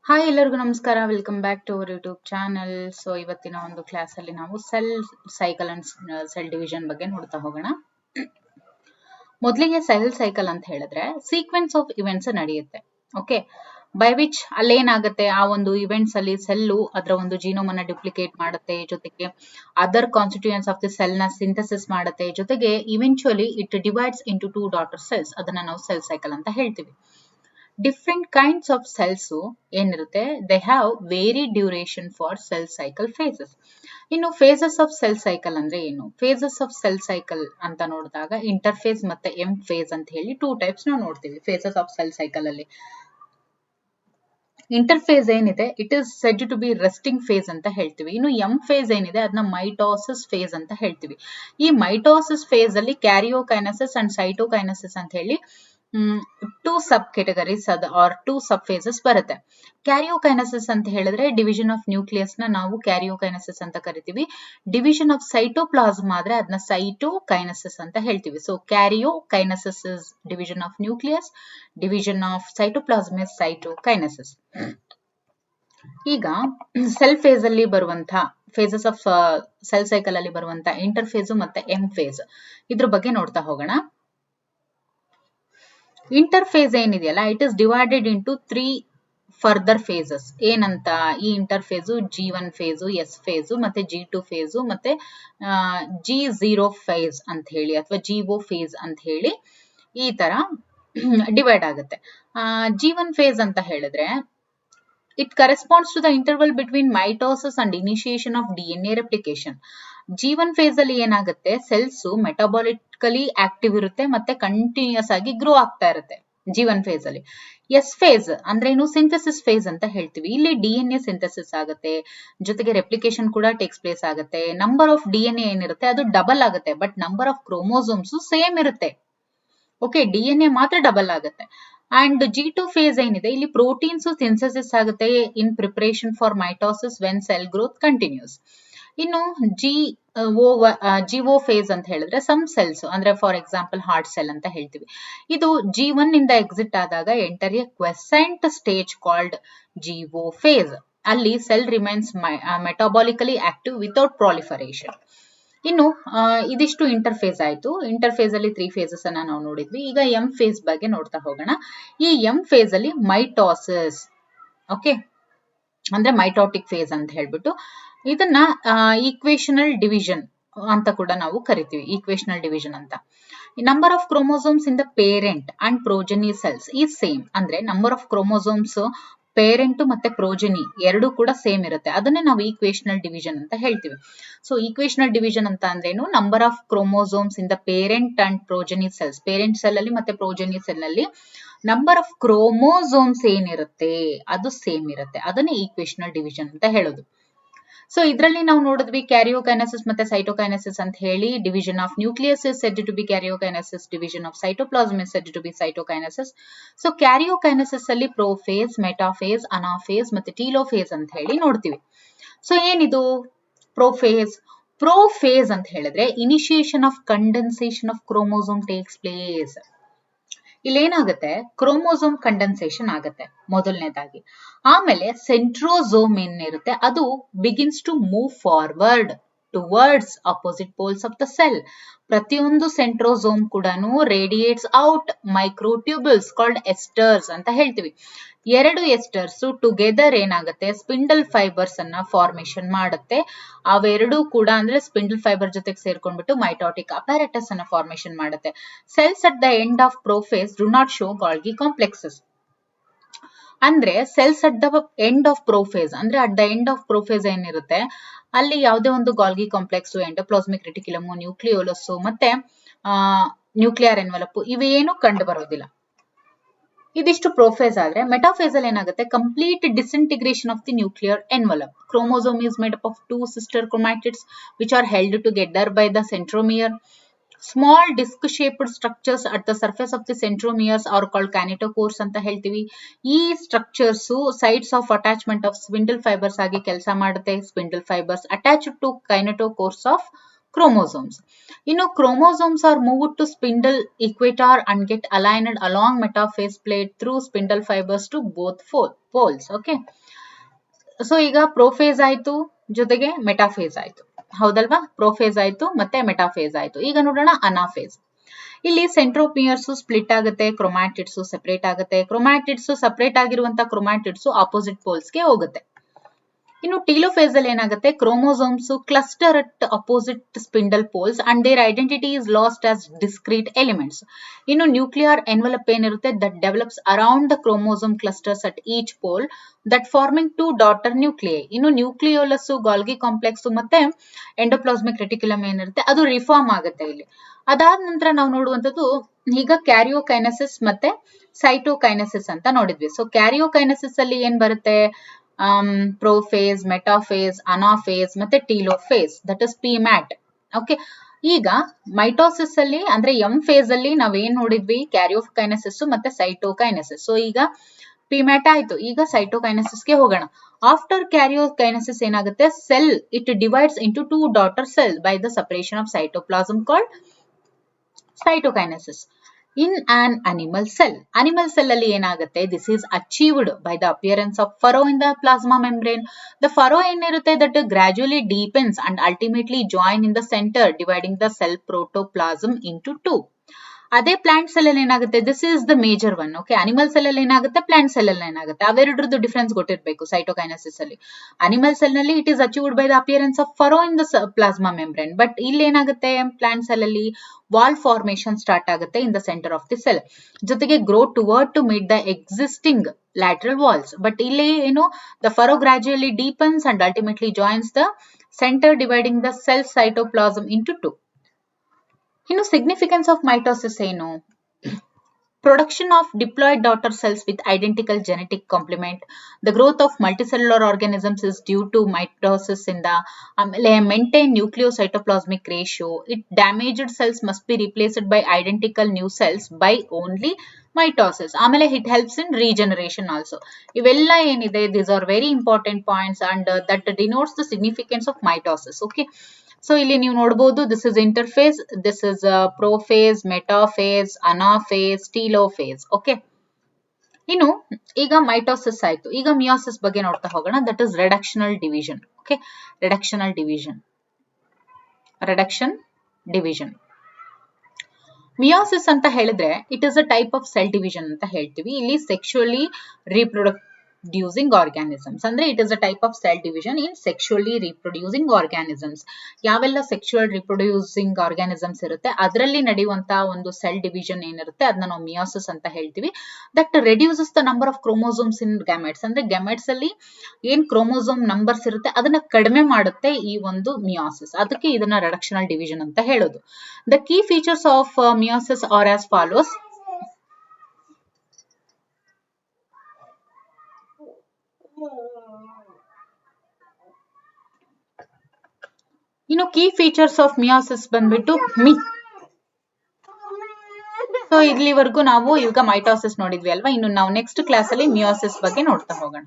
Hi ಎಲ್ಲರಿಗೂ ನಮಸ್ಕಾರ. Welcome back to our YouTube channel. So ಇವತ್ತಿನ ಒಂದು ಕ್ಲಾಸ್ ಅಲ್ಲಿ ನಾವು cell cycle and cell division ಬಗ್ಗೆ ನೋಡ್ತಾ ಹೋಗೋಣ. ಮೊದಲಿಗೆ ಸೆಲ್ ಸೈಕಲ್ ಅಂತ ಹೇಳಿದ್ರೆ ಸೀಕ್ವೆನ್ಸ್ ಆಫ್ ಇವೆಂಟ್ಸ್ ನಡೆಯುತ್ತೆ. ಓಕೆ, ಬೈ ವಿಚ್ ಅಲ್ಲೇನಾಗುತ್ತೆ, ಆ ಒಂದು ಇವೆಂಟ್ಸ್ ಅಲ್ಲಿ ಸೆಲ್ಲು ಅದರ ಒಂದು ಜೀನೋಮ್ ಅನ್ನ ಡುಪ್ಲಿಕೇಟ್ ಮಾಡುತ್ತೆ, ಜೊತೆಗೆ other constituents of the cell ನ ಸಿಂಥಸಿಸ್ ಮಾಡುತ್ತೆ, ಜೊತೆಗೆ eventually it divides into 2 daughter cells. ಅದನ್ನ ನಾವು ಸೆಲ್ ಸೈಕಲ್ ಅಂತ ಹೇಳ್ತೀವಿ. ಡಿಫ್ರೆಂಟ್ ಕೈಂಡ್ಸ್ ಆಫ್ ಸೆಲ್ಸ್ ಏನಿರುತ್ತೆ, they have vary duration for cell cycle phases. ಇನ್ನು ಫೇಸಸ್ ಆಫ್ ಸೆಲ್ ಸೈಕಲ್ ಅಂದ್ರೆ ಏನು? ಫೇಸಸ್ ಆಫ್ ಸೆಲ್ ಸೈಕಲ್ ಅಂತ ನೋಡಿದಾಗ ಇಂಟರ್ಫೇಸ್ ಮತ್ತೆ ಎಂ ಫೇಸ್ ಅಂತ ಹೇಳಿ 2 ಟೈಪ್ಸ್ ನಾವು ನೋಡ್ತೀವಿ ಫೇಸಸ್ ಆಫ್ ಸೆಲ್ ಸೈಕಲ್ ಅಲ್ಲಿ. ಇಂಟರ್ಫೇಸ್ ಏನಿದೆ, it is said to be resting phase ಅಂತ ಹೇಳ್ತೀವಿ. ಇನ್ನು ಎಂ ಫೇಸ್ ಏನಿದೆ ಅದನ್ನ ಮೈಟೋಸಿಸ್ ಫೇಸ್ ಅಂತ ಹೇಳ್ತೀವಿ. ಈ ಮೈಟೋಸಿಸ್ ಫೇಸ್ ಅಲ್ಲಿ ಕ್ಯಾರಿಯೋಕೈನೆಸಿಸ್ ಅಂಡ್ ಸೈಟೋಕೈನೆಸಿಸ್ ಅಂತ ಹೇಳಿ 2 ಸಬ್ ಕೆಟಗರೀಸ್ ಆರ್ 2 ಸಬ್ ಫೇಸಸ್ ಬರುತ್ತೆ. ಕ್ಯಾರಿಯೋಕೈನೆಸಿಸ್ ಅಂತ ಹೇಳಿದ್ರೆ ಡಿವಿಷನ್ ಆಫ್ ನ್ಯೂಕ್ಲಿಯಸ್ ನ ನಾವು ಕ್ಯಾರಿಯೋಕೈನೆಸಿಸ್ ಅಂತ ಕರಿತೀವಿ. ಡಿವಿಷನ್ ಆಫ್ ಸೈಟೋಪ್ಲಾಸ್ಮ್ ಆದ್ರೆ ಅದನ್ನ ಸೈಟೋಕೈನೆಸಿಸ್ ಅಂತ ಹೇಳ್ತೀವಿ. So karyokinesis is division of nucleus, division of cytoplasm is cytokinesis. ಈಗ ಸೆಲ್ ಫೇಸ್ ಅಲ್ಲಿ ಬರುವಂತ ಫೇಸಸ್ ಆಫ್ ಸೆಲ್ ಸೈಕಲ್ ಅಲ್ಲಿ ಬರುವಂತ ಇಂಟರ್ಫೇಸ್ ಮತ್ತೆ ಎಂ ಫೇಸ್, ಇದ್ರ ಬಗ್ಗೆ ನೋಡ್ತಾ ಹೋಗೋಣ. ಇಂಟರ್ಫೇಸ್ ಏನಿದೆಯಲ್ಲ, it is divided into 3 further phases. ಏನಂತ? ಈ interphase G1 face, S face, ಮತ್ತೆ G2 ಫೇಸು, ಮತ್ತೆ G0 ಫೇಸ್ ಅಂತ ಹೇಳಿ ಅಥವಾ GO ಫೇಸ್ ಅಂತ ಹೇಳಿ ಈ ತರ ಡಿವೈಡ್ ಆಗುತ್ತೆ. G1 ಫೇಸ್ ಅಂತ ಹೇಳಿದ್ರೆ it corresponds to the interval between mitosis and initiation of DNA replication. G1 phase ಅಲ್ಲಿ ಏನಾಗುತ್ತೆ, ಸೆಲ್ಸ್ ಮೆಟಾಬಾಲಿಕಲಿ ಆಕ್ಟಿವ್ ಇರುತ್ತೆ ಮತ್ತೆ ಕಂಟಿನ್ಯೂಸ್ ಆಗಿ ಗ್ರೋ ಆಗ್ತಾ ಇರುತ್ತೆ G1 ಫೇಸ್ ಅಲ್ಲಿ. ಎಸ್ ಫೇಸ್ ಅಂದ್ರೆ ಏನು? ಸಿಂಥಸಿಸ್ ಫೇಸ್ ಅಂತ ಹೇಳ್ತೀವಿ. ಇಲ್ಲಿ DNA ಸಿಂಥಸಿಸ್ ಆಗುತ್ತೆ, ಜೊತೆಗೆ ರೆಪ್ಲಿಕೇಶನ್ ಕೂಡ ಟೇಕ್ಸ್ ಪ್ಲೇಸ್ ಆಗುತ್ತೆ. ನಂಬರ್ ಆಫ್ DNA ಏನಿರುತ್ತೆ ಅದು ಡಬಲ್ ಆಗುತ್ತೆ, but number of chromosomes same ಇರುತ್ತೆ. ಓಕೆ, DNA ಮಾತ್ರ ಡಬಲ್ ಆಗುತ್ತೆ. ಅಂಡ್ G2 ಫೇಸ್ ಏನಿದೆ, ಇಲ್ಲಿ ಪ್ರೋಟೀನ್ಸ್ ಸಿಂಥಸಿಸ್ ಆಗುತ್ತೆ in preparation for mitosis when cell growth continues. ಇನ್ನು GO ಫೇಸ್ ಅಂತ ಹೇಳಿದ್ರೆ ಸಮ್ ಸೆಲ್ಸ್ ಅಂದ್ರೆ ಫಾರ್ ಎಕ್ಸಾಂಪಲ್ ಹಾರ್ಟ್ ಸೆಲ್ ಅಂತ ಹೇಳ್ತೀವಿ. ಇದು G1 ಇಂದ ಎಕ್ಸಿಟ್ ಆದಾಗ enter a quiescent stage called GO phase. ಅಲ್ಲಿ cell remains ಮೆಟಾಬಾಲಿಕಲಿ active without proliferation. ಇನ್ನು ಇದಿಷ್ಟು ಇಂಟರ್ಫೇಸ್ ಆಯ್ತು. ಇಂಟರ್ಫೇಸ್ ಅಲ್ಲಿ 3 ಫೇಸಸ್ ಅನ್ನ ನಾವು ನೋಡಿದ್ವಿ. ಈಗ ಎಂ ಫೇಸ್ ಬಗ್ಗೆ ನೋಡ್ತಾ ಹೋಗೋಣ. ಈ ಎಂ ಫೇಸ್ ಅಲ್ಲಿ ಮೈಟೋಸಿಸ್, ಓಕೆ, ಅಂದ್ರೆ ಮೈಟೋಟಿಕ್ ಫೇಸ್ ಅಂತ ಹೇಳ್ಬಿಟ್ಟು ಇದನ್ನ ಈಕ್ವೇಶನಲ್ ಡಿವಿಷನ್ ಅಂತ ಕೂಡ ನಾವು ಕರಿತೀವಿ. ಈಕ್ವೇಶನಲ್ ಡಿವಿಷನ್ ಅಂತ. Number of chromosomes in the parent and progeny cells is same. ಅಂದ್ರೆ ನಂಬರ್ ಆಫ್ ಕ್ರೋಮೋಸೋಮ್ಸ್ ಪೇರೆಂಟ್ ಮತ್ತೆ ಪ್ರೋಜನಿ ಎರಡು ಕೂಡ ಸೇಮ್ ಇರುತ್ತೆ. ಅದನ್ನೇ ನಾವು ಈಕ್ವೇಶನಲ್ ಡಿವಿಷನ್ ಅಂತ ಹೇಳ್ತೀವಿ. ಸೊ ಈಕ್ವೇಶನಲ್ ಡಿವಿಷನ್ ಅಂತ ಅಂದ್ರೇನು? Number of chromosomes in the parent and progeny cells, parent cell ಅಲ್ಲಿ ಮತ್ತೆ ಪ್ರೋಜನಿ ಸೆಲ್ ಅಲ್ಲಿ ನಂಬರ್ ಆಫ್ ಕ್ರೋಮೋಸೋಮ್ಸ್ ಏನಿರುತ್ತೆ ಅದು ಸೇಮ್ ಇರುತ್ತೆ. ಅದನ್ನೇ ಈಕ್ವೇಶನಲ್ ಡಿವಿಷನ್ ಅಂತ ಹೇಳೋದು. ಸೊ ಇದರಲ್ಲಿ ನಾವು ನೋಡಿದ್ವಿ ಕ್ಯಾರಿಯೋಕೈನೆಸಿಸ್ ಮತ್ತೆ ಸೈಟೋಕೈನೆಸಿಸ್ ಅಂತ ಹೇಳಿ. Division of nucleus is said to be karyokinesis, division of cytoplasm is said to be cytokinesis. So karyokinesis ಅಲ್ಲಿ ಪ್ರೋಫೇಸ್, ಮೆಟಾಫೇಸ್, ಅನಾಫೇಸ್ ಮತ್ತೆ ಟೀಲೋಫೇಸ್ ಅಂತ ಹೇಳಿ ನೋಡ್ತೀವಿ. ಸೊ ಏನಿದು ಪ್ರೋಫೇಸ್? ಪ್ರೋಫೇಸ್ ಅಂತ ಹೇಳಿದ್ರೆ initiation of condensation of chromosome takes place. ಇಲ್ಲೇನಾಗುತ್ತೆ, chromosome condensation ಆಗುತ್ತೆ ಮೊದಲನೇದಾಗಿ. ಆಮೇಲೆ ಸೆಂಟ್ರೋಸೋಮ್ ಏನಿರುತ್ತೆ ಅದು begins to move forward towards opposite poles of the cell. ಪ್ರತಿಯೊಂದು ಸೆಂಟ್ರೋಸೋಮ್ ಕೂಡ radiates out microtubules called esters ಅಂತ ಹೇಳ್ತೀವಿ. 2 ಎಸ್ಟರ್ಸ್ ಟುಗೆದರ್ ಏನಾಗುತ್ತೆ, ಸ್ಪಿಂಡಲ್ ಫೈಬರ್ಸ್ ಅನ್ನ ಫಾರ್ಮೇಶನ್ ಮಾಡುತ್ತೆ. ಅವೆರಡೂ ಕೂಡ ಅಂದ್ರೆ ಸ್ಪಿಂಡಲ್ ಫೈಬರ್ ಜೊತೆಗೆ ಸೇರ್ಕೊಂಡ್ಬಿಟ್ಟು ಮೈಟೋಟಿಕ್ ಅಪಾರಟಸ್ ಅನ್ನ ಫಾರ್ಮೇಶನ್ ಮಾಡುತ್ತೆ. Cells at the end of prophase do not show Golgi complexes. ಅಂದ್ರೆ cells at the end of prophase ಅಂದ್ರೆ at the end of prophase ಏನಿರುತ್ತೆ ಅಲ್ಲಿ ಯಾವುದೇ ಒಂದು Golgi complex, endoplasmic reticulum, nucleolus ಮತ್ತೆ ನ್ಯೂಕ್ಲಿಯರ್ ಎನ್ವೆಲಪ್ ಇವೇನು ಕಂಡು ಬರೋದಿಲ್ಲ. ಇದಿಷ್ಟು ಪ್ರೋಫೇಸ್ ಆದ್ರೆ ಮೆಟಾಫೇಸ್ ಅಲ್ಲಿ ಏನಾಗುತ್ತೆ, complete disintegration of the nuclear envelope. Chromosome is made up of 2 sister chromatids which are held together by the centromere. Small disc-shaped structures at the surface of the centromeres are called kinetochores ಅಂತ ಹೇಳ್ತೀವಿ. ಈ structures sites of attachment of spindle fibres ಆಗಿ ಕೆಲಸ ಮಾಡುತ್ತೆ. Spindle fibres attached to kinetochores of chromosomes. Chromosomes are moved to spindle equator and get aligned along metaphase plate through spindle fibers to both poles. Okay. So ಈಗ prophase ಆಯ್ತು ಜೊತೆಗೆ metaphase ಆಯ್ತು, ಹೌದಲ್ವಾ? Prophase ಆಯ್ತು ಮತ್ತೆ ಮೆಟಾಫೇಸ್ ಆಯ್ತು. ಈಗ ನೋಡೋಣ ಅನಾಫೇಸ್. ಇಲ್ಲಿ ಸೆಂಟ್ರೋಮಿಯರ್ಸ್ ಸ್ಪ್ಲಿಟ್ ಆಗುತ್ತೆ, ಕ್ರೊಮ್ಯಾಟಿಡ್ಸ್ ಸೆಪರೇಟ್ ಆಗುತ್ತೆ. ಕ್ರೊಮ್ಯಾಟಿಡ್ಸ್ ಸೆಪರೇಟ್ ಆಗಿರುವಂತ ಕ್ರೊಮ್ಯಾಟಿಡ್ಸ್ ಆಪೋಸಿಟ್ ಪೋಲ್ಸ್ಗೆ ಹೋಗುತ್ತೆ. ಇನ್ನು ಟೀಲೋಫೇಸ್ ಅಲ್ಲಿ ಏನಾಗುತ್ತೆ, chromosomes cluster at opposite spindle poles and their identity is lost as discrete elements. ಇನ್ನು ನ್ಯೂಕ್ಲಿಯರ್ ಎನ್ವಲಪ್ ಏನಿರುತ್ತೆ that develops around the chromosome clusters at each pole that forming 2 daughter nuclei. ಇನ್ನು nucleolus, Golgi complex ಮತ್ತೆ endoplasmic reticulum ಏನಿರುತ್ತೆ ಅದು reform ಆಗುತ್ತೆ ಇಲ್ಲಿ. ಅದಾದ ನಂತರ ನಾವು ನೋಡುವಂತದ್ದು ಈಗ ಕ್ಯಾರಿಯೋಕೈನೆಸಿಸ್ ಮತ್ತೆ ಸೈಟೋಕೈನೆಸಿಸ್ ಅಂತ ನೋಡಿದ್ವಿ. ಸೊ ಕ್ಯಾರಿಯೋಕೈನೆಸಿಸ್ ಅಲ್ಲಿ ಏನ್ ಬರುತ್ತೆ, ಪ್ರೋಫೇಸ್, ಮೆಟಾಫೇಸ್, ಅನಾಫೇಸ್ ಮತ್ತೆ ಟೀಲೋಫೇಸ್, ದಟ್ ಇಸ್ ಪಿಮ್ಯಾಟ್. ಓಕೆ, ಈಗ ಮೈಟೋಸಿಸ್ ಅಲ್ಲಿ ಅಂದ್ರೆ ಎಂ ಫೇಸ್ ಅಲ್ಲಿ ನಾವೇನ್ ನೋಡಿದ್ವಿ, ಕ್ಯಾರಿಯೋಕೈನೆಸಿಸ್ ಮತ್ತೆ ಸೈಟೋಕೈನೆಸಿಸ್. ಸೊ ಈಗ ಪಿಮ್ಯಾಟ್ ಆಯ್ತು, ಈಗ ಸೈಟೋಕೈನೆಸಿಸ್ಗೆ ಹೋಗೋಣ. ಆಫ್ಟರ್ ಕ್ಯಾರಿಯೋಕೈನೆಸಿಸ್ ಏನಾಗುತ್ತೆ, sell it divides into 2 daughter cell by the separation of cytoplasm called cytokinesis. In an animal cell ಅಲ್ಲಿ ಏನಾಗುತ್ತೆ, this is achieved by the appearance of furrow in the plasma membrane. The furrow ಏನಿರುತ್ತೆ that gradually deepens and ultimately join in the center, dividing the cell protoplasm into 2. ಅದೇ plant cell ಅಲ್ಲಿ ಏನಾಗುತ್ತೆ, this is the major one. Okay, animal cell ಅಲ್ಲಿ ಏನಾಗುತ್ತೆ, plant cell ಅಲ್ಲಿ ಏನಾಗುತ್ತೆ, ಅವೆರಡರದ್ದು difference ಗೊತ್ತಿರಬೇಕು. ಸೈಟೋಕೈನೆಸಿಸ್ ಅಲ್ಲಿ ಅನಿಮಲ್ ಸೆಲ್ ನಲ್ಲಿ it is achieved by the appearance of furrow in the plasma membrane. But ಇಲ್ಲಿ ಏನಾಗುತ್ತೆ, ಪ್ಲಾಂಟ್ ಸೆಲ್ ಅಲ್ಲಿ ವಾಲ್ ಫಾರ್ಮೇಶನ್ ಸ್ಟಾರ್ಟ್ ಆಗುತ್ತೆ in the centre of the cell, ಜೊತೆಗೆ grow toward to meet the existing lateral walls. But ಇಲ್ಲಿ ಏನು, the furrow gradually ಡೀಪನ್ಸ್ and ultimately joins the centre, dividing the cell cytoplasm into 2. ಇನ್ನು significance of mitosis ಏನು, production of diploid daughter cells with identical genetic complement, the growth of multicellular organisms is due to mitosis ಇಂದ. ಆಮೇಲೆ maintain nucleocytoplasmic ratio, it damaged cells must be replaced by identical new cells by only mitosis. ಆಮೇಲೆ it helps in regeneration also. ಇವೆಲ್ಲ ಏನಿದೆ, these are very important points and that denotes the significance of mitosis. Okay, so ಇಲ್ಲಿ ನೀವು ನೋಡಬಹುದು, this is interphase, this is prophase, metaphase, anaphase, telophase. Okay, ಇನ್ನು ಈಗ mitosis ಆಯ್ತು, ಈಗ ಮಿಯೋಸಿಸ್ ಬಗ್ಗೆ ನೋಡ್ತಾ ಹೋಗೋಣ. That is reductional division. Okay, reduction division. Meiosis ಅಂತ ಹೇಳಿದ್ರೆ it is a type of cell division ಅಂತ ಹೇಳ್ತೀವಿ. ಇಲ್ಲಿ ಸೆಕ್ಷುಯಲಿ ರಿಪ್ರೊಡ್ಯೂಸಿಂಗ್ ಆರ್ಗ್ಯಾನಿಸಮ್ಸ್ ಅಂದ್ರೆ it is a type of cell division in sexually reproducing organisms. ಯಾವೆಲ್ಲ ಸೆಕ್ಷುಯಲ್ ರಿಪ್ರೊಡ್ಯೂಸಿಂಗ್ ಆರ್ಗ್ಯಾನಿಸಮ್ಸ್ ಇರುತ್ತೆ ಅದರಲ್ಲಿ ನಡೆಯುವಂತ ಒಂದು ಸೆಲ್ ಡಿವಿಷನ್ ಏನಿರುತ್ತೆ ಅದನ್ನ ನಾವು ಮಿಯೋಸಿಸ್ ಅಂತ ಹೇಳ್ತೀವಿ. That reduces the number of chromosomes in gametes. ಅಂದ್ರೆ ಗ್ಯಾಮೆಟ್ಸ್ ಅಲ್ಲಿ ಏನ್ ಕ್ರೋಮೋಸೋಮ್ ನಂಬರ್ಸ್ ಇರುತ್ತೆ ಅದನ್ನ ಕಡಿಮೆ ಮಾಡುತ್ತೆ ಈ ಒಂದು ಮಿಯೋಸಿಸ್. ಅದಕ್ಕೆ ಇದನ್ನ ರಿಡಕ್ಷನಲ್ ಡಿವಿಷನ್ ಅಂತ ಹೇಳೋದು. The key features of meiosis are as follows. ಇನ್ನು ಕೀ ಫೀಚರ್ಸ್ ಆಫ್ ಮಿಯೋಸಿಸ್ ಬಂದ್ಬಿಟ್ಟು ಸೊ ಇಲ್ಲಿವರೆಗೂ ನಾವು ಈಗ ಮೈಟೋಸಿಸ್ ನೋಡಿದ್ವಿ ಅಲ್ವಾ. ಇನ್ನು ನಾವು ನೆಕ್ಸ್ಟ್ ಕ್ಲಾಸ್ ಅಲ್ಲಿ ಮಿಯೋಸಿಸ್ ಬಗ್ಗೆ ನೋಡ್ತಾ ಹೋಗೋಣ.